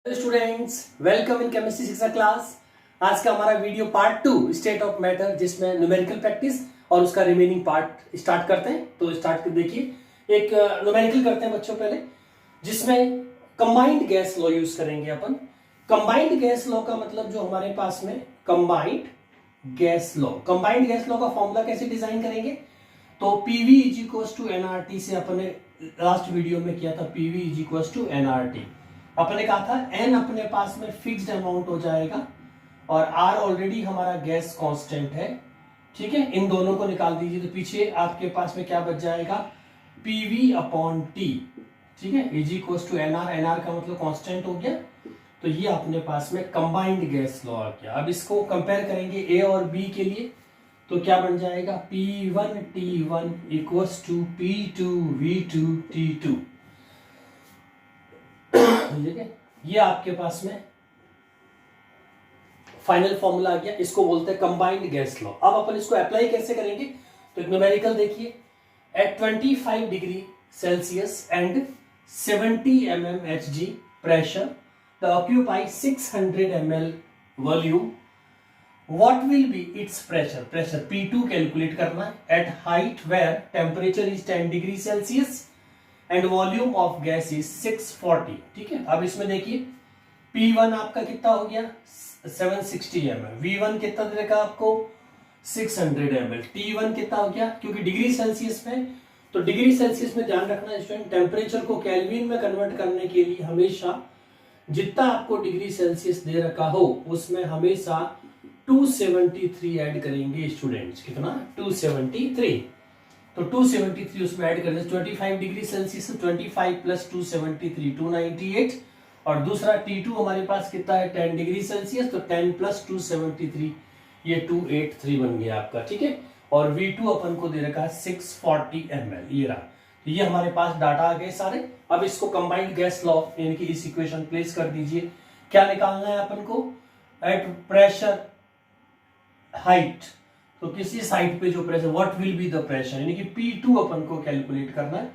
Students, welcome in chemistry शिक्षा class. आज का हमारा video part 2 state of matter, जिसमें न्यूमेरिकल प्रैक्टिस और उसका रिमेनिंग पार्ट स्टार्ट करते हैं। तो स्टार्ट कर देखिए, एक न्यूमेरिकल करते हैं बच्चों पहले, जिसमें कंबाइंड गैस लॉ यूज करेंगे अपन। कंबाइंड गैस लॉ का मतलब जो हमारे पास में कंबाइंड गैस लॉ का फॉर्मूला कैसे डिजाइन करेंगे, तो PV is equals to NRT से अपन ने लास्ट वीडियो में किया था। पीवी इज इक्वल्स टू एनआरटी अपने कहा था, एन अपने पास में फिक्स्ड अमाउंट हो जाएगा और आर ऑलरेडी हमारा गैस कांस्टेंट है। ठीक है, इन दोनों को निकाल दीजिए तो पीछे आपके पास में क्या बच जाएगा, पीवी अपॉन टी। ठीक है, is equals to NR, NR का मतलब कांस्टेंट हो गया। तो ये अपने पास में कंबाइंड गैस लॉ आ गया। अब इसको कंपेयर करेंगे ए और बी के लिए, तो क्या बन जाएगा, P1T1 इक्वल्स टू P2V2T2। ठीक है, ये आपके पास में फाइनल फॉर्मूला आ गया। इसको बोलते हैं कंबाइंड गैस लॉ। अब अपन इसको अप्लाई कैसे करेंगे, तो एक न्यूमेरिकल देखिए, at 25 degree Celsius and 70 mm Hg प्रेशर the occupy 600 ml volume, what will be its pressure, pressure P2 calculate करना है, at height where temperature is 10 degree Celsius and volume of gas is 640। ठीक है, अब इसमें देखिए, P1 आपका कितना हो गया, 760 ml, V1 कितना देगा आपको 600 ml, T1 कितना हो गया, क्योंकि डिग्री सेल्सियस में, तो डिग्री सेल्सियस में ध्यान रखना स्टूडेंट, टेम्परेचर को केल्विन में कन्वर्ट करने के लिए हमेशा जितना आपको डिग्री सेल्सियस दे रखा हो उसमें हमेशा 273 ऐड करेंगे स्टूडेंट्स। कितना, 273। तो 273 उसमें ऐड कर दें, 25 डिग्री सेल्सियस, 25 प्लस 273 298। और दूसरा T2 हमारे पास कितना है, 10 डिग्री सेल्सियस, तो 10 प्लस 273 ये 283 बन गया आपका। ठीक है, और V2 अपन को दे रखा है 640 ml, ये रहा। तो ये हमारे पास डाटा आ गए सारे। अब इसको कंबाइंड गैस लॉ यानी कि इस इक्वेशन प्लेस कर दीजिए। क्या निकालना है अपन को, एट प्रेशर हाइट, तो किसी साइड पे जो pressure, what will be the pressure, यानी कि P2 अपन को कैलकुलेट करना है।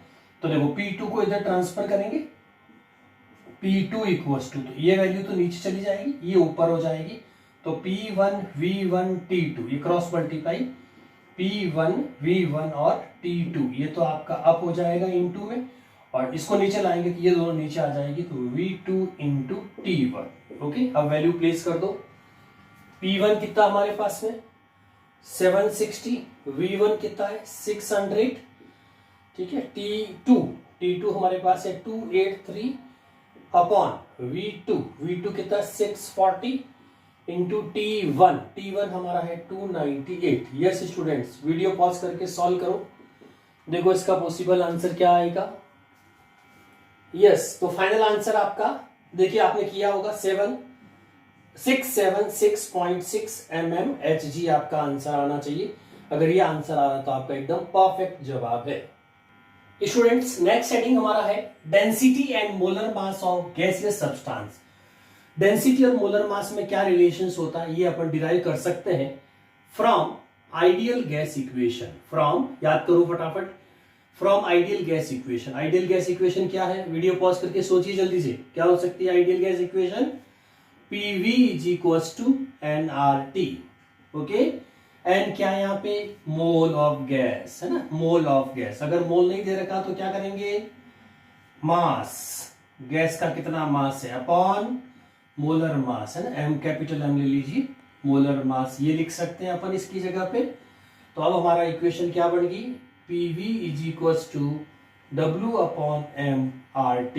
तो देखो, P2 को इधर ट्रांसफर करेंगे, P2 इक्वल्स टू, तो ये वैल्यू तो नीचे चली जाएगी, ये ऊपर हो जाएगी। तो P1 V1 T2, ये क्रॉस मल्टीप्लाई P1 V1 और T2, ये तो आपका अप हो जाएगा इनटू में, और इसको नीचे लाएंगे तो ये दोनों नीचे आ जाएगी, तो V2 इंटू T1। ओके, अब वैल्यू प्लेस कर दो। P1 कितना हमारे पास में 760, V1 कितना है 600। ठीक है, T2 हमारे पास है 283 अपॉन V2 कितना 640 इंटू T1 हमारा है 298। यस स्टूडेंट्स, वीडियो पॉज करके सॉल्व करो, देखो इसका पॉसिबल आंसर क्या आएगा। यस, तो फाइनल आंसर आपका देखिए, आपने किया होगा 676.6 mm Hg आपका आंसर आना चाहिए। अगर ये आंसर आ रहा तो आपका एकदम परफेक्ट जवाब है। स्टूडेंट्स, नेक्स्ट हेडिंग हमारा है density and molar mass of gaseous substance. Density और मोलर मास में क्या रिलेशंस होता है, ये अपन डिराइव कर सकते हैं from ideal gas equation. From, याद करो फटाफट, from ideal gas equation. Ideal gas equation क्या है, वीडियो पॉज करके सोचिए जल्दी से, क्या हो सकती है ideal gas equation, PV is equals to nRT। Okay, n क्या है यहाँ पे, मोल ऑफ गैस है ना, मोल ऑफ गैस। अगर मोल नहीं दे रखा तो क्या करेंगे, मास, गैस का कितना मास है अपॉन मोलर मास है ना, M कैपिटल M ले लीजिए, मोलर मास ये लिख सकते हैं अपन इसकी जगह पे। तो अब हमारा इक्वेशन क्या बन गई, PV is equals to W upon mRT।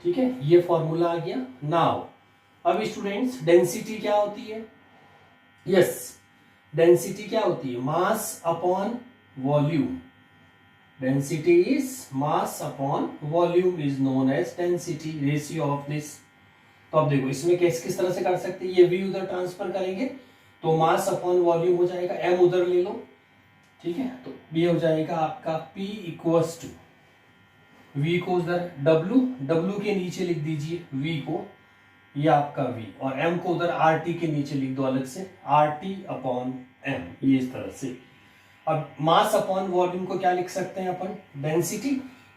ठीक है, ये फॉर्मूला आ गया। नाउ अब स्टूडेंट्स, डेंसिटी क्या होती है, यस, डेंसिटी क्या होती है, mass upon volume. Density is mass upon volume is known as density, ratio of this. तो अब देखो, इसमें किस तरह से कर सकते हैं, ये V उधर ट्रांसफर करेंगे तो मास अपॉन वॉल्यूम हो जाएगा, M उधर ले लो। ठीक है, तो ये हो जाएगा आपका P इक्वल्स टू, V को उधर W के नीचे लिख दीजिए V को, ये आपका V, और M को उधर RT के नीचे लिख दो अलग से, RT अपॉन M, ये इस तरह से। अब मास अपॉन वॉल्यूम को क्या लिख सकते हैं अपन, डेंसिटी,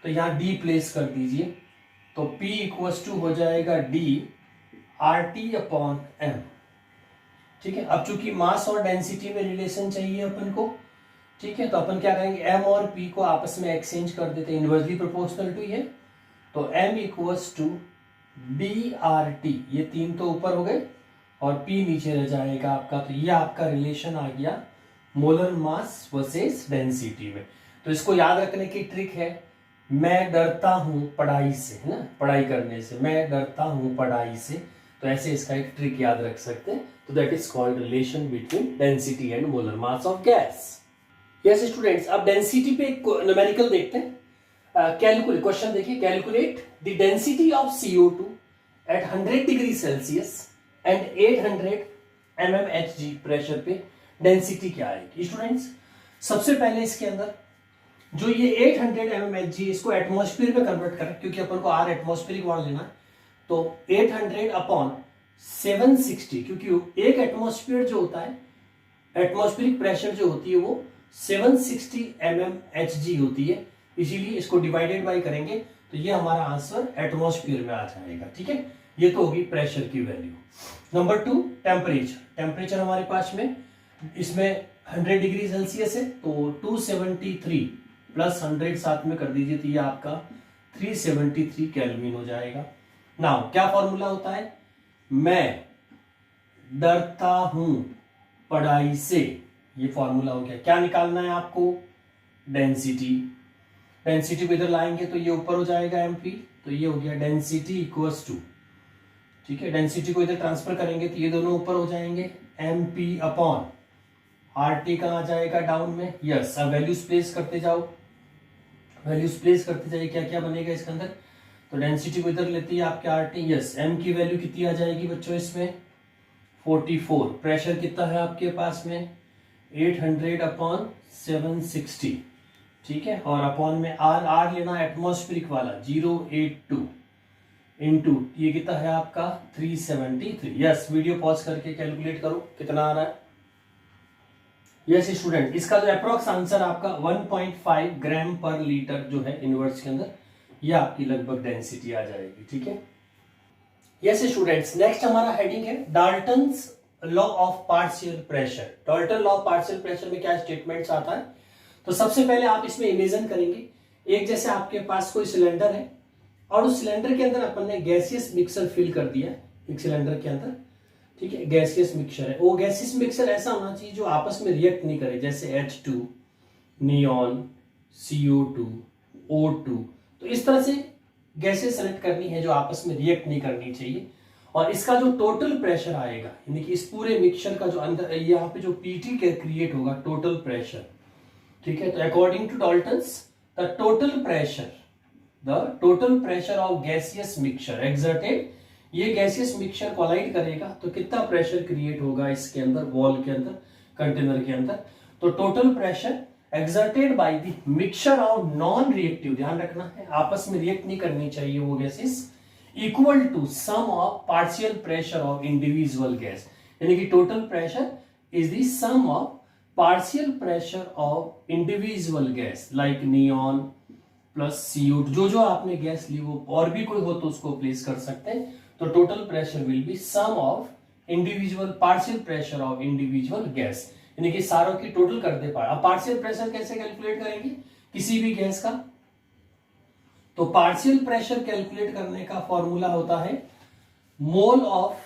तो यहाँ D प्लेस कर दीजिए। तो P इक्वल्स टू हो जाएगा D R T upon M. ठीक है, अब चूंकि मास और डेंसिटी में रिलेशन चाहिए अपन को, ठीक है, तो अपन क्या करेंगे, m और p को आपस में एक्सचेंज कर देते हैं, इनवर्सली प्रोपोर्शनल टू ये। तो m equals to D R T, ये तीन तो ऊपर हो गए और p नीचे रह जाएगा आपका। तो ये आपका रिलेशन आ गया मोलर मास वर्सेस डेंसिटी में। तो इसको याद रखने की ट्रिक है, मैं डरता हूं पढ़ाई से, है ना, पढ़ाई करने से, मैं डरता हूं पढ़ाई से। तो ऐसे इसका एक ट्रिक याद रख सकते हैं। तो that is called relation between density and molar mass of gas. Yes students, अब डेंसिटी पे एक न्यूमेरिकल देखते हैं। कैलकुलेट, क्वेश्चन देखिए, calculate the density of CO2 at 100 degree Celsius and 800 mmHg प्रेशर पे डेंसिटी क्या आएगी। स्टूडेंट्स, सबसे पहले इसके अंदर जो ये 800 mmHg, इसको एटमॉस्फेयर में कन्वर्ट करें, क्योंकि अपन को R एटमॉस्फेरिक वाला लेना है। तो 800 अपॉन 760, क्योंकि एक एटमॉस्फेयर जो होता है, एटमॉस्फेरिक प्रेशर जो होती है वो 760 mmHg होती है, इसीलिए इसको डिवाइडेड बाय करेंगे तो ये हमारा आंसर एटमॉस्फेयर में आ जाएगा। ठीक है, ये तो होगी प्रेशर की वैल्यू। Number 2, temperature. टेम्परेचर हमारे पास में इसमें 100 डिग्री सेल्सियस है, तो 273 प्लस 100 साथ में कर दीजिए, तो ये आपका 373 केल्विन हो जाएगा। नाउ क्या फॉर्मूला होता है, मैं डरता हूं पढ़ाई से, ये फॉर्मूला हो गया। क्या निकालना है आपको, डेंसिटी। डेंसिटी को इधर लाएंगे तो ये ऊपर हो जाएगा mp, तो ये हो गया डेंसिटी इक्वल्स टू, ठीक है, डेंसिटी को इधर ट्रांसफर करेंगे तो ये दोनों ऊपर हो जाएंगे, mp अपॉन rt कहां जाएगा, डाउन में। यस, अब वैल्यूज प्लेस करते जाओ, वैल्यूज प्लेस करते जाइए, क्या क्या बनेगा इसके अंदर। तो डेंसिटी को इधर लेती है आपके rt, यस, m की वैल्यू कितनी आ जाएगी बच्चों इसमें, 44। प्रेशर कितना है आपके पास में, 800 अपॉन 760, ठीक है, और अपॉन में आर लेना एटमॉस्फेरिक वाला 082 इंटू ये कितना है आपका 373। यस, वीडियो पॉज करके कैलकुलेट करो कितना आ रहा है। यस स्टूडेंट, इसका जो अप्रोक्स आंसर आपका 1.5 ग्राम पर लीटर जो है इनवर्स के अंदर, ये आपकी लगभग डेंसिटी आ जाएगी। ठीक है, यस स्टूडेंट्स, नेक्स्ट हमारा हेडिंग है Dalton's law of partial pressure. Dalton law of partial pressure में क्या स्टेटमेंट्स आता है, तो सबसे पहले आप इसमें इमेजिन करेंगे, एक जैसे आपके पास कोई सिलेंडर है और उस सिलेंडर के अंदर अपन ने गैसियस मिक्सर फिल कर दिया है, एक सिलेंडर के अंदर, ठीक है, गैसियस मिक्सचर है। वो गैसियस मिक्सचर ऐसा होना चाहिए जो आपस में रिएक्ट नहीं करे, जैसे H2, नियॉन, CO2, O2। तो इस तरह से गैसेस सेलेक्ट करनी है जो आपस में रिएक्ट नहीं करनी चाहिए। और इसका जो टोटल प्रेशर आएगा, यानी कि इस पूरे मिक्सचर का जो अंदर यहाँ पे जो पीटी क्रिएट होगा, टोटल प्रेशर, ठीक है। तो according to Dalton's the total pressure of gaseous mixture exerted, ये गैसियस मिक्सचर कोलाइड करेगा तो कितना प्रेशर क्रिएट होगा इसके अंदर, वॉल के अंदर, कंटेनर के अंदर। तो total pressure exerted by the mixture of non reactive, ध्यान रखना है आपस में रिएक्ट नहीं करनी चाहिए वो gases, equal to sum of partial pressure of individual gas, यानी कि total pressure is the sum of partial pressure of individual gas like neon plus CO2, जो आपने गैस ली वो और भी कोई हो तो उसको प्लेस कर सकते हैं। तो total pressure will be sum of individual partial pressure of individual gas, यानी कि सारों की टोटल कर दे पाए। अब पार्शियल प्रेशर कैसे कैलकुलेट करेंगे किसी भी गैस का, तो पार्शियल प्रेशर कैलकुलेट करने का फॉर्मूला होता है मोल ऑफ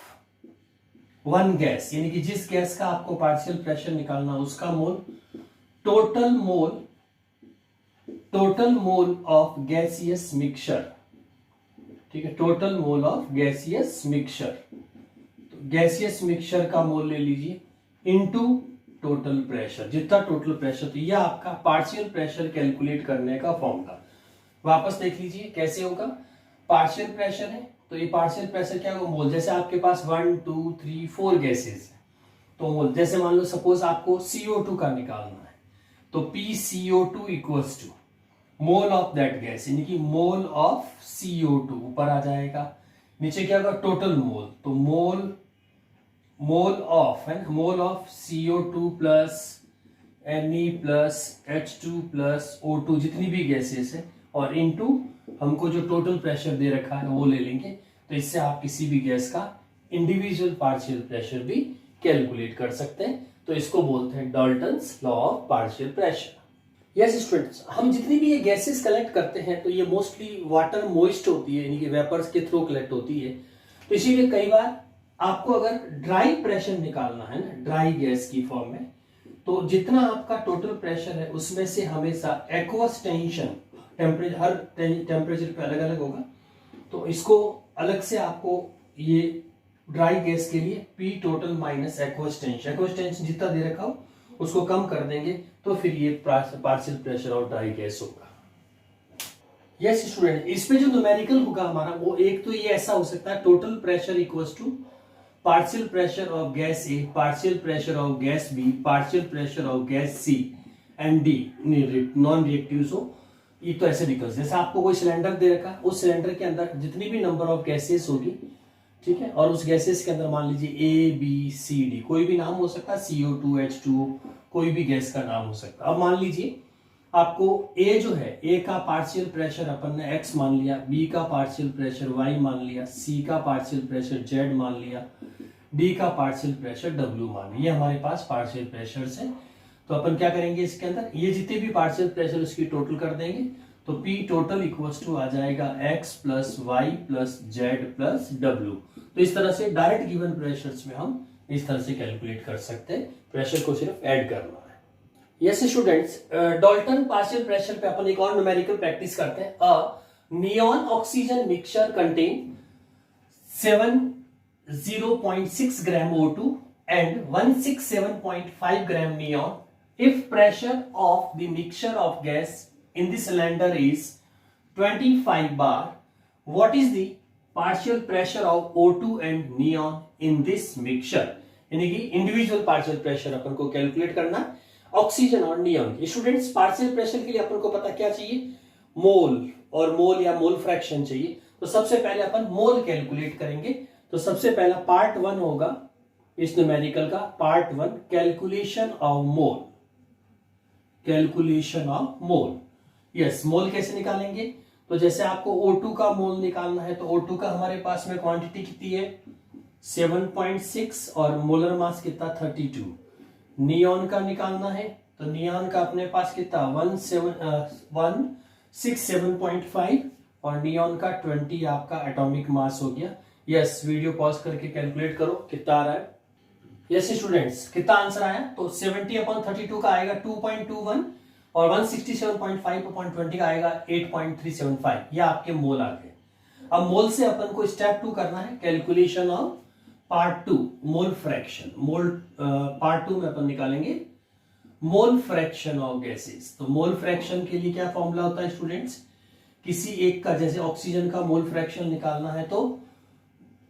वन गैस, यानी कि जिस गैस का आपको पार्शियल प्रेशर निकालना उसका mole, total mole of gaseous mixture, ठीक है, total mole of gaseous mixture. तो गैसियस मिक्सचर का मोल ले लीजिए इनटू टोटल प्रेशर, जितना टोटल प्रेशर, तो यह आपका पार्शियल प्रेशर कैलकुलेट करने का फॉर्मूला। वापस देख लीजिए कैसे होगा, पार्शियल प्रेशर है तो ये पार्शियल प्रेशर क्या होगा, मोल। जैसे आपके पास 1 2 3 4 गैसेस है तो मोल, जैसे मान लो सपोज आपको CO2 का निकालना है तो PCO2 equals to mole of that gas, यानी कि मोल ऑफ CO2 ऊपर आ जाएगा, नीचे क्या होगा टोटल मोल, तो mole of CO2 plus Ne plus H2 plus O2, जितनी भी गैसेस है और इनटू हमको जो टोटल प्रेशर दे रखा है वो ले लेंगे। तो इससे आप किसी भी गैस का इंडिविजुअल पार्शियल प्रेशर भी कैलकुलेट कर सकते हैं। तो इसको बोलते हैं Dalton's law of partial pressure. Yes students, हम जितनी भी ये गैसेस कलेक्ट करते हैं तो ये मोस्टली वाटर मॉइस्ट होती है, यानी कि वेपर्स के थ्रू कलेक्ट होती है। तो इसीलिए कई बार आपको अगर ड्राई प्रेशर निकालना है ना, ड्राई गैस की फॉर्म में, तो जितना आपका टोटल प्रेशर है उसमें से हमेशा एक्वस टेंशन, टेम्परेचर हर टेम्परेचर पे अलग अलग होगा। तो इसको अलग से आपको ये ड्राई गैस के लिए P total minus aqueous tension जितना दे रखा हो उसको कम कर देंगे, तो फिर ये पार्शियल प्रेशर और ड्राई गैस होगा। यस स्टूडेंट, इस पे जो न्यूमेरिकल होगा हमारा वो एक तो ये ऐसा हो सकता है, total pressure equals to partial pressure of gas A, partial pressure of gas B, partial pressure of gas C and D non reactive हो। ये तो ऐसे निकल, जैसे आपको कोई सिलेंडर दे रखा, उस सिलेंडर के अंदर जितनी भी नंबर ऑफ गैसेस होगी, ठीक है, और उस गैसेस के अंदर मान लीजिए ए बी सी डी, कोई भी नाम हो सकता है, CO2 H2O, कोई भी गैस का नाम हो सकता है। अब मान लीजिए आपको ए जो है, ए का पार्शियल प्रेशर अपन ने x मान लिया, बी का पार्शियल प्रेशर y मान लिया, सी का पार्शियल प्रेशर z मान लिया, डी का पार्शियल प्रेशर w मान लिया। ये हमारे पास पार्शियल प्रेशर है। तो अपन क्या करेंगे, इसके अंदर ये जितने भी पार्शियल प्रेशर उसकी टोटल कर देंगे। तो P टोटल इक्वल्स टू आ जाएगा x plus Y plus Z plus W. तो इस तरह से डायरेक्ट गिवन प्रेशर्स में हम इस तरह से कैलकुलेट कर सकते हैं, प्रेशर को सिर्फ ऐड करना है। Yes students, Dalton partial pressure पे अपन एक और न्यूमेरिकल प्रैक्टिस करते हैं। A neon oxygen mixture contain 70.6 gram O2 and 167.5 gram neon. If pressure of the mixture of gas in the cylinder is 25 bar, what is the partial pressure of O2 and neon in this mixture? यानी कि individual partial pressure अपन को calculate करना oxygen और neon. Students, partial pressure के लिए अपन को पता क्या चाहिए, मोल और मोल या मोल फ्रैक्शन चाहिए। तो सबसे पहले अपन मोल कैलकुलेट करेंगे। तो सबसे पहला पार्ट 1 होगा इस न्यूमेरिकल का, part 1 calculation of mole. Calculation of mole, yes, mole कैसे निकालेंगे, तो जैसे आपको O2 का मोल निकालना है तो O2 का हमारे पास में क्वांटिटी कितनी है 7.6 और मोलर मास कितना 32। नियॉन का निकालना है तो नियॉन का अपने पास कितना 167.5 और नियॉन का 20 आपका एटॉमिक मास हो गया। यस, वीडियो पॉज करके कैलकुलेट करो कितना आ रहा है। यस स्टूडेंट्स, कितना आंसर आया, तो 70/32 का आएगा 2.21 और 167.5/20 का आएगा 8.375। ये आपके मोल आ गए। अब मोल से अपन को स्टेप 2 करना है, calculation of part 2 mole fraction. Mole part 2 में अपन निकालेंगे मोल फ्रैक्शन ऑफ गैसेस। तो मोल फ्रैक्शन के लिए क्या फॉर्मूला होता है स्टूडेंट्स, किसी एक का, जैसे ऑक्सीजन का मोल फ्रैक्शन निकालना है तो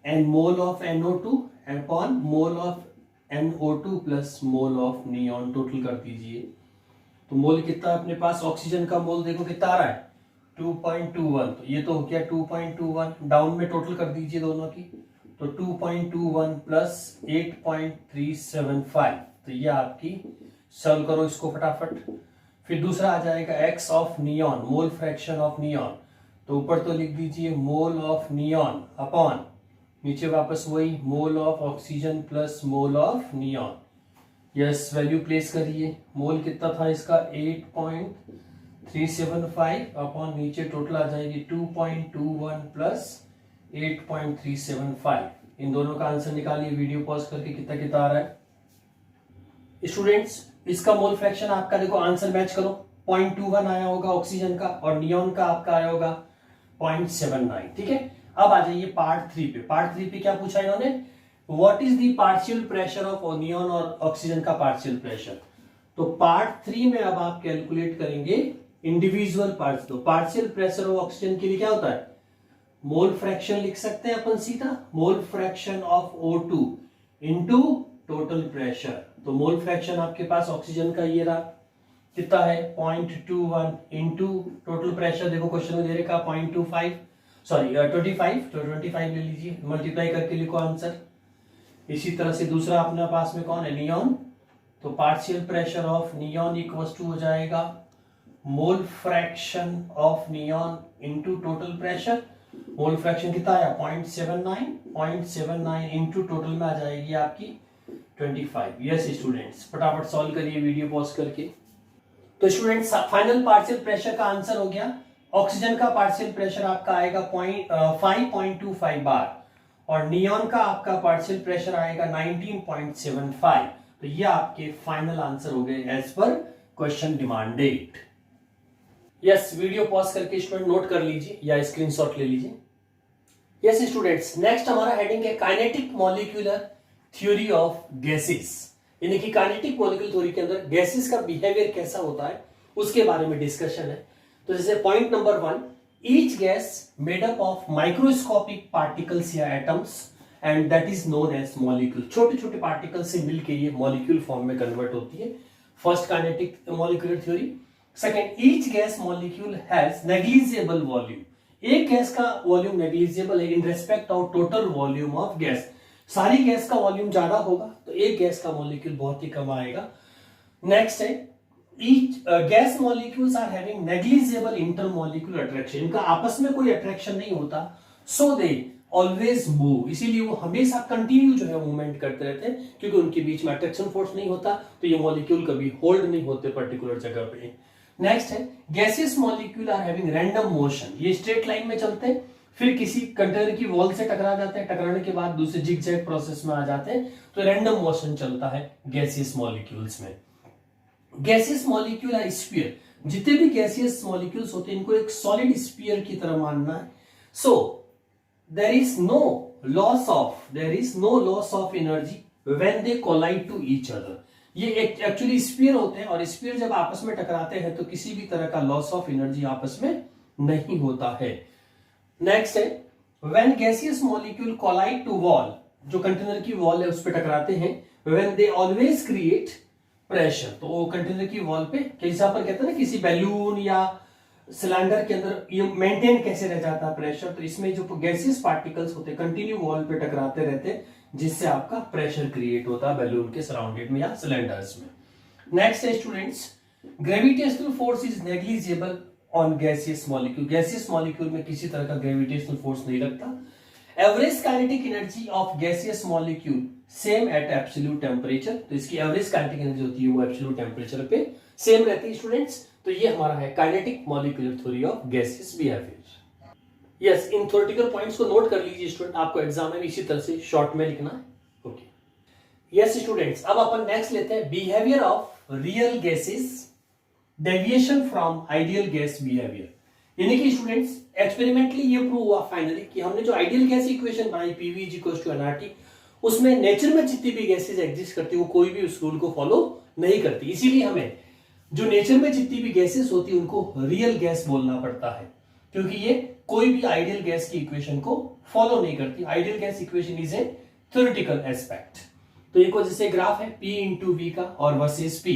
N mole of NO2 upon mole of NO2 plus mole of neon, total कर दीजिए। तो मोल कितना अपने पास, ऑक्सीजन का मोल देखो कितना आ रहा है 2.21, तो ये तो हो गया 2.21, डाउन में टोटल कर दीजिए दोनों की, तो 2.21 प्लस 8.375, तो ये आपकी, सॉल्व करो इसको फटाफट। फिर दूसरा आ जाएगा x of neon, mole fraction of neon, तो ऊपर तो लिख दीजिए मोल ऑफ नियॉन अपॉन नीचे वापस वही mole of oxygen plus mole of neon. Yes, value place करिए, मोल कितना था इसका 8.375 अपॉन नीचे टोटल आ जाएगी 2.21 प्लस 8.375। इन दोनों का आंसर निकालिए वीडियो पॉज करके, कितना कितना आ रहा है स्टूडेंट्स। इसका मोल फ्रैक्शन आपका देखो, आंसर मैच करो, 0.21 आया होगा ऑक्सीजन का और नियॉन का आपका आया होगा 0.79। ठीक है, अब आ जाइए पार्ट 3 पे। पार्ट 3 पे क्या पूछा इन्होंने, what is the partial pressure of neon और ऑक्सीजन का पार्शियल प्रेशर। तो पार्ट 3 में अब आप कैलकुलेट करेंगे इंडिविजुअल पार्ट्स। तो पार्शियल प्रेशर ऑफ ऑक्सीजन के लिए क्या होता है, मोल फ्रैक्शन लिख सकते हैं अपन सीधा, मोल fraction of O2 into total pressure. तो मोल फ्रैक्शन आपके पास ऑक्सीजन का ये रहा, कितना है 0.21 इनटू टोटल प्रेशर, देखो क्वेश्चन में दे रखा 0.25 सॉरी 25, तो 25 ले लीजिए, मल्टीप्लाई करके लिखो आंसर। इसी तरह से दूसरा अपने पास में कौन है, नियॉन, तो partial pressure of neon equals to हो जाएगा mole fraction of neon into total pressure. Mole fraction कितना आया 0.79 इनटू टोटल में आ जाएगी आपकी 25। यस स्टूडेंट्स, फटाफट सॉल्व करिए वीडियो पॉज करके। तो स्टूडेंट्स फाइनल पार्शियल प्रेशर का आंसर हो गया, ऑक्सीजन का पार्शियल प्रेशर आपका आएगा 5.25 बार और नियॉन का आपका पार्शियल प्रेशर आएगा 19.75। तो ये आपके फाइनल आंसर हो गए एज पर question demanded. Yes, video pause करके स्टूडेंट नोट कर लीजिए या स्क्रीनशॉट ले लीजिए। यस स्टूडेंट्स, नेक्स्ट हमारा हेडिंग है kinetic molecular theory of gases, यानी कि काइनेटिक मॉलिक्यूलर थ्योरी के अंदर गैसेस का बिहेवियर कैसा होता है उसके बारे में डिस्कशन है। तो जैसे point number 1, each gas made up of microscopic particles या atoms and that is known as molecule. छोटे छोटे पार्टिकल से मिलकर ये मॉलिक्यूल फॉर्म में कन्वर्ट होती है, first kinetic molecular theory. Second, each gas molecule has negligible volume. एक गैस का वॉल्यूम नेग्लिजिबल है in respect of total volume of gas. सारी गैस का वॉल्यूम ज्यादा होगा तो एक गैस का मॉलिक्यूल बहुत ही कम आएगा। नेक्स्ट है, each gas molecules are having negligible intermolecular attraction. इनका आपस में कोई अट्रैक्शन नहीं होता, सो दे ऑलवेज मूव, इसीलिए वो हमेशा कंटिन्यू जो है मूवमेंट करते रहते हैं, क्योंकि उनके बीच में अट्रैक्शन फोर्स नहीं होता, तो ये मॉलिक्यूल कभी होल्ड नहीं होते पर्टिकुलर जगह पे। नेक्स्ट है, gases molecule are having random motion. ये स्ट्रेट लाइन में चलते हैं, फिर किसी कंटेनर की वॉल से टकरा जाते हैं, टकराने के बाद दूसरे जिगजैग प्रोसेस में आ जाते हैं, तो रैंडम मोशन चलता है गैसियस मॉलिक्यूल्स में। Gaseous molecule are sphere. जितने भी गैसियस मॉलिक्यूल्स होते हैं इनको एक सॉलिड स्फीयर की तरह मानना है। So there is no loss of energy when they collide to each other. ये एक्चुअली स्फीयर होते हैं और स्फीयर जब आपस में टकराते हैं तो किसी भी तरह का लॉस ऑफ एनर्जी आपस में नहीं होता है। नेक्स्ट है, when gaseous molecule collide to wall, जो कंटेनर की वॉल है उस पर टकराते हैं, when they always create pressure. तो वो कंटेनर की वॉल पे कैसा पर कहते हैं ना, किसी बैलून या सिलेंडर के अंदर ये मेंटेन कैसे रह जाता है प्रेशर, तो इसमें जो गैसियस पार्टिकल्स होते हैं कंटिन्यू वॉल पे टकराते रहते हैं, जिससे आपका प्रेशर क्रिएट होता है बैलून के सराउंडेड में या सिलेंडर्स में। नेक्स्ट है students, gravitational force is negligible on gaseous molecule. Gaseous molecule में किसी तरह का ग्रेविटेशनल फोर्स नहीं लगता। Average kinetic energy of gaseous molecule same at absolute temperature. तो इसकी एवरेज काइनेटिक एनर्जी होती है वो एब्सोल्यूट टेम्परेचर पे सेम रहती है स्टूडेंट्स। तो ये हमारा है kinetic molecular theory of gaseous behaviour. Yes, in theoretical points को नोट कर लीजिए स्टूडेंट, आपको एग्जाम में इसी तरह से शॉर्ट में लिखना है। ओके यस स्टूडेंट्स, अब अपन नेक्स्ट लेते हैं behaviour of real gases, deviation from ideal gas behaviour. यानी कि स्टूडेंट्स एक्सपेरिमेंटली ये प्रूव हुआ फाइनली कि हमने जो आइडियल गैस इक्वेशन बनाई पीवी इक्वल्स टू एनआरटी, उसमें नेचर में जितनी भी गैसेस एग्जिस्ट करती है वो कोई भी उस रूल को फॉलो नहीं करती। इसीलिए हमें जो नेचर में जितनी भी गैसेस होती है उनको रियल गैस बोलना पड़ता है, क्योंकि ये कोई भी आइडियल गैस की इक्वेशन को फॉलो नहीं करती। Ideal gas equation is a theoretical aspect. तो एक जैसे ग्राफ है P इंटू वी का और वर्सेस P,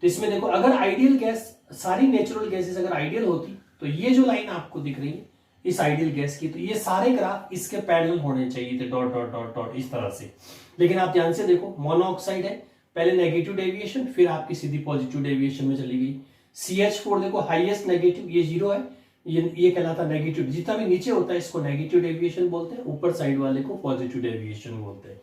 तो इसमें देखो अगर आइडियल गैस, सारी नेचुरल गैसेस अगर आइडियल होती तो ये जो लाइन आपको दिख रही है इस आइडियल गैस की, तो ये सारे ग्राफ इसके पैरेलल होने चाहिए थे, डॉट डॉट डॉट डॉट इस तरह से। लेकिन आप ध्यान से देखो, मोनोऑक्साइड है, पहले नेगेटिव डेविएशन फिर आपकी सीधी पॉजिटिव डेविएशन में चली गई। CH4 देखो हाईएस्ट नेगेटिव, ये 0 है, ये कहलाता नेगेटिव। जितना भी नीचे होता है इसको नेगेटिव डेविएशन बोलते हैं, ऊपर साइड वाले को पॉजिटिव डेविएशन बोलते हैं।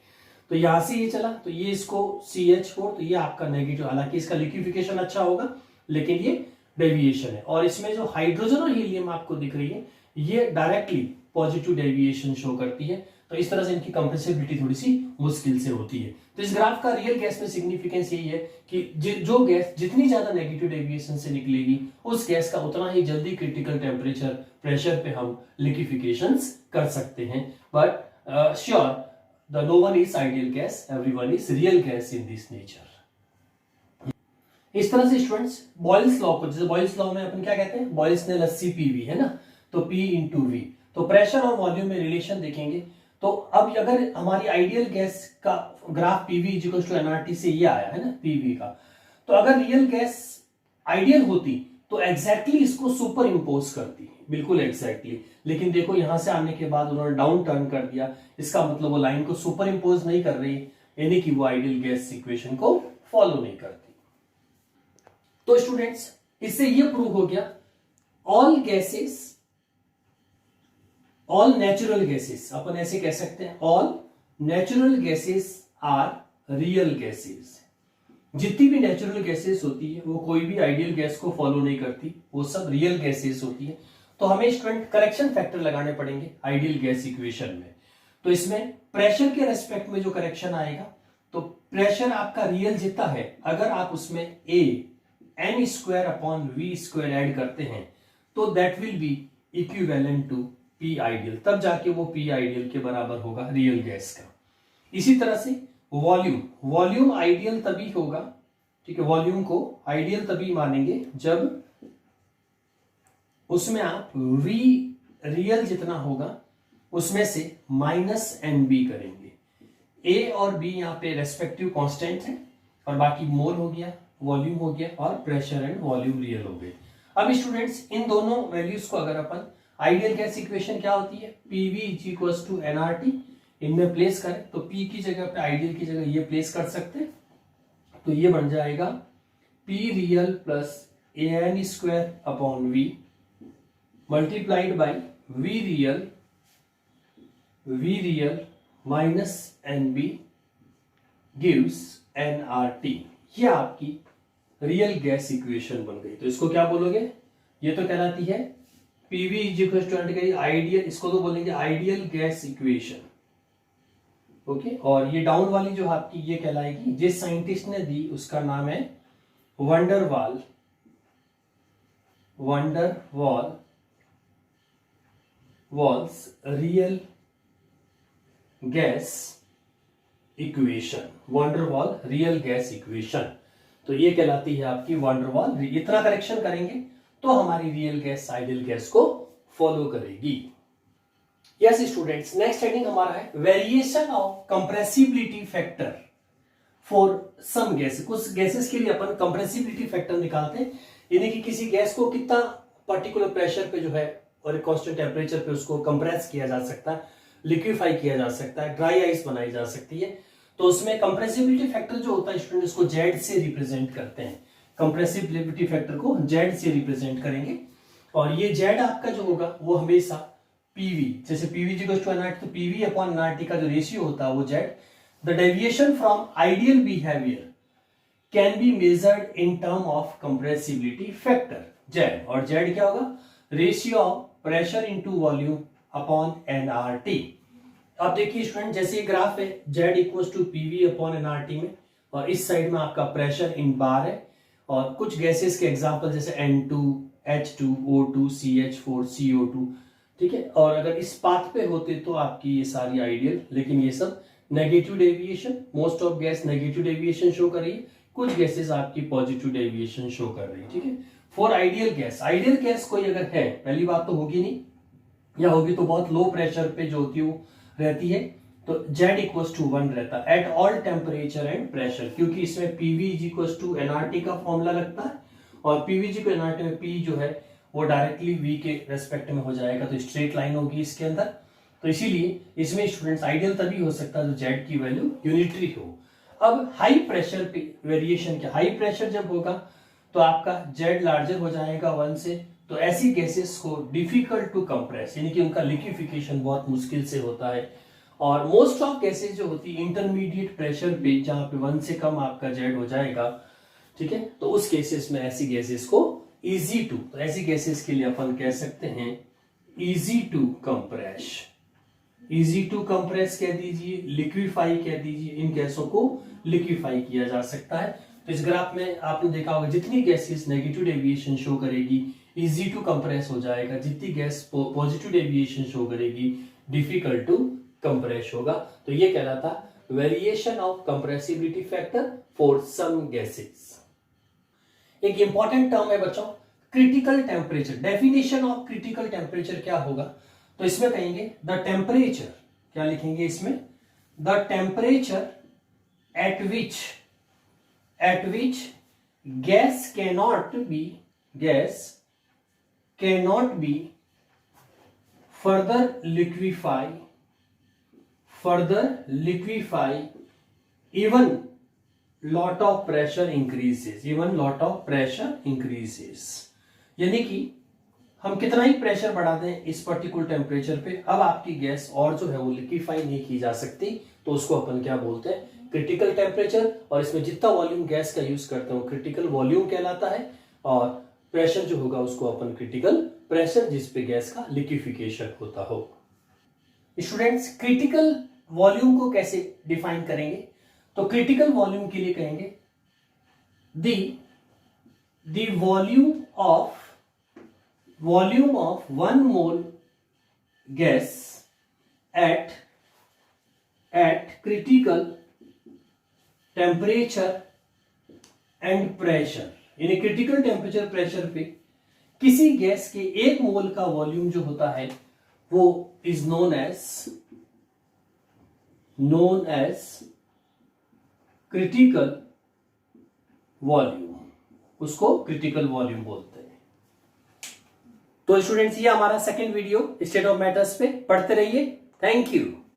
तो यहां से ये चला तो ये इसको CH4, तो ये आपका नेगेटिव, हालांकि इसका लिक्विफिकेशन अच्छा होगा लेकिन ये डेविएशन है। और इसमें जो हाइड्रोजन और हीलियम आपको दिख रही है ये डायरेक्टली पॉजिटिव डेविएशन शो करती है। तो इस तरह से इनकी कंप्रेसिबिलिटी थोड़ी सी मुश्किल से होती है। तो इस ग्राफ का रियल गैस में सिग्निफिकेंस यही है कि जो गैस जितनी ज्यादा नेगेटिव डेविएशन से निकलेगी उस गैस का उतना ही जल्दी क्रिटिकल टेम्परेचर प्रेशर पे हम लिक्विफिकेशंस कर सकते हैं। But sure the no one is ideal gas, everyone is real gas in this nature. इस तरह से स्टूडेंट्स बॉयल्स लॉ को, जैसे बॉयल्स लॉ में अपन क्या कहते हैं, बॉयल्स ने लस्सी पीवी है ना, तो P इंटू वी, तो प्रेशर और वॉल्यूम में रिलेशन देखेंगे। तो अब अगर हमारी आइडियल गैस का graph PV equals to NRT से ये आया है ना पीवी का, तो अगर रियल गैस आइडियल होती तो एग्जैक्टली इसको सुपर इंपोज करती, बिल्कुल एग्जैक्टली। लेकिन देखो यहां से आने के बाद उन्होंने डाउन टर्न कर दिया, इसका मतलब वो लाइन को सुपर इंपोज नहीं कर रही, यानी कि वो आइडियल गैस इक्वेशन को फॉलो नहीं करती। तो स्टूडेंट्स इससे ये प्रूव हो गया all gases, all natural gases, अपन ऐसे कह सकते हैं all natural gases are real gases. जितनी भी नेचुरल गैसेस होती है वो कोई भी आइडियल गैस को फॉलो नहीं करती, वो सब रियल गैसेस होती है। तो हमें स्टूडेंट करेक्शन फैक्टर लगाने पड़ेंगे आइडियल गैस इक्वेशन में। तो इसमें प्रेशर के रेस्पेक्ट में जो करेक्शन आएगा, तो प्रेशर आपका रियल जितना है, अगर आप उसमें a n square upon V square add करते हैं तो that will be equivalent to P ideal, तब जाके वो पी आइडियल के बराबर होगा रियल गैस का। इसी तरह से वॉल्यूम, वॉल्यूम आइडियल तभी होगा, ठीक है, वॉल्यूम को आइडियल तभी मानेंगे जब उसमें आप V रियल जितना होगा उसमें से माइनस एन बी करेंगे। A और B यहाँ पे रेस्पेक्टिव कांस्टेंट है और बाकी मोल हो गया, वॉल्यूम हो गया और प्रेशर एंड वॉल्यूम रियल हो गए। अब स्टूडेंट्स इन दोनों वैल्यूज को अगर अपन आइडियल गैस इक्वेशन क्या होती है, PV is equals to nRT, इनमें प्लेस करें तो P की जगह पे आइडियल की जगह ये प्लेस कर सकते हैं, तो ये बन जाएगा P real plus AN square upon V multiplied by V real minus NB gives nRT। ये आपकी रियल गैस इक्वेशन बन गई। तो इसको क्या बोलोगे, ये तो कहलाती है PV is equal to ideal, इसको तो बोलेंगे आइडियल गैस इक्वेशन, ओके। और ये डाउन वाली जो आपकी ये कहलाएगी, जिस साइंटिस्ट ने दी उसका नाम है walls real gas equation, van der Waals real gas equation. तो ये कहलाती है आपकी वंडरवॉल। इतना करेक्शन करेंगे तो हमारी रियल गैस आइडियल गैस को फॉलो करेगी। यस स्टूडेंट्स, नेक्स्ट हेडिंग हमारा है variation of compressibility factor for some gas. कुछ गैसेस के लिए अपन कंप्रेसिबिलिटी फैक्टर निकालते हैं, यानी कि किसी गैस को कितना पर्टिकुलर प्रेशर पे जो है और कांस्टेंट टेम्परेचर पे उसको कंप्रेस किया जा सकता है, लिक्विफाई किया जा सकता है, ड्राई आइस बनाई जा सकती है। तो उसमें कंप्रेसिबिलिटी फैक्टर जो होता है स्टूडेंट उसको जेड से रिप्रेजेंट करते हैं। कंप्रेसिबिलिटी फैक्टर को जेड से रिप्रेजेंट करेंगे और ये जेड आपका जो होगा वो हमेशा पीवी, जैसे पीवी इक्वल्स टू एनआरटी, तो पीवी अपॉन एनआरटी का जो रेशियो होता है वो Z. The deviation from ideal behaviour can be measured in term of compressibility factor Z, और जेड क्या होगा, ratio of pressure into volume upon nRT. अब देखिए स्टूडेंट, जैसे ये ग्राफ है Z equals to PV upon nRT में, और इस साइड में आपका प्रेशर इन बार है, और कुछ गैसेस के एग्जांपल जैसे N2, H2, O2, CH4, CO2, ठीक है। और अगर इस पाथ पे होते तो आपकी ये सारी आइडियल, लेकिन ये सब negative deviation, most of gas negative deviation show कर रही है, कुछ गैसेस आपकी पॉजिटिव डेविएशन शो कर रही है, ठीक है। For ideal gas, ideal gas कोई अगर है, पहली बात तो होगी नहीं, या होगी तो बहुत लो प्रेशर पे जो होती है वो रहती है, तो Z इक्वल्स टू 1 रहता है at all temperature and pressure, क्योंकि इसमें PV is equals to nRT का फॉर्मूला लगता है, और PV जी को एनआरटी में P जो है वो डायरेक्टली V के रेस्पेक्ट में हो जाएगा, तो स्ट्रेट लाइन होगी इसके अंदर। तो इसीलिए इसमें स्टूडेंट्स आइडियल तभी हो सकता है जो Z की वैल्यू यूनिटरी हो। अब हाई प्रेशर पे वेरिएशन क्या, हाई प्रेशर जब होगा तो आपका Z लार्जर हो जाएगा 1 से, तो ऐसी गैसेस को डिफिकल्ट टू कंप्रेस, यानी कि उनका लिक्विफिकेशन बहुत मुश्किल से होता है। और मोस्ट ऑफ गैसेस जो होती है इंटरमीडिएट प्रेशर पे, जहां पे 1 से कम आपका Z हो जाएगा, ठीक है, तो उस केसेस में ऐसी गैसेस को इजी टू, तो ऐसी गैसेस के लिए अपन कह सकते हैं easy to compress, easy to compress कह दीजिए, लिक्विफाई कह दीजिए, इन गैसों को लिक्विफाई किया जा सकता है। तो इस ग्राफ में आपने देखा होगा जितनी गैसेस नेगेटिव डेविएशन शो करेगी इजी टू कंप्रेस हो जाएगा, जितनी गैस पॉजिटिव डेविएशन शो करेगी डिफिकल्ट टू कंप्रेस होगा। तो ये कहलाता variation of compressibility factor for some gases. एक इंपॉर्टेंट टर्म है बच्चों critical temperature. Definition of critical temperature क्या होगा, तो इसमें कहेंगे द टेम्परेचर, क्या लिखेंगे इसमें, the temperature at which gas cannot be further liquefy even lot of pressure increases, even lot of pressure increases, यानी कि हम कितना ही प्रेशर बढ़ा दें इस पर्टिकुलर टेम्परेचर पे, अब आपकी गैस और जो है वो लिक्विफाई नहीं की जा सकती, तो उसको अपन क्या बोलते हैं, क्रिटिकल टेम्परेचर। और इसमें जितना वॉल्यूम गैस का यूज करते हैं क्रिटिकल वॉल्यूम कहलाता है, और प्रेशर जो होगा उसको अपन क्रिटिकल प्रेशर, जिसपे गैस का लिक्विफिकेशन होता हो। स्टूडेंट्स, क्रिटिकल वॉल्यूम को कैसे डिफाइन करेंगे, तो क्रिटिकल वॉल्यूम के लिए कहेंगे the volume of 1 mole gas at critical temperature and pressure, यानी क्रिटिकल टेम्परेचर प्रेशर पे किसी गैस के 1 मोल का वॉल्यूम जो होता है वो is known as critical volume, उसको क्रिटिकल वॉल्यूम बोलते हैं। तो स्टूडेंट्स, ये हमारा second video state of matters पे, पढ़ते रहिए। Thank you.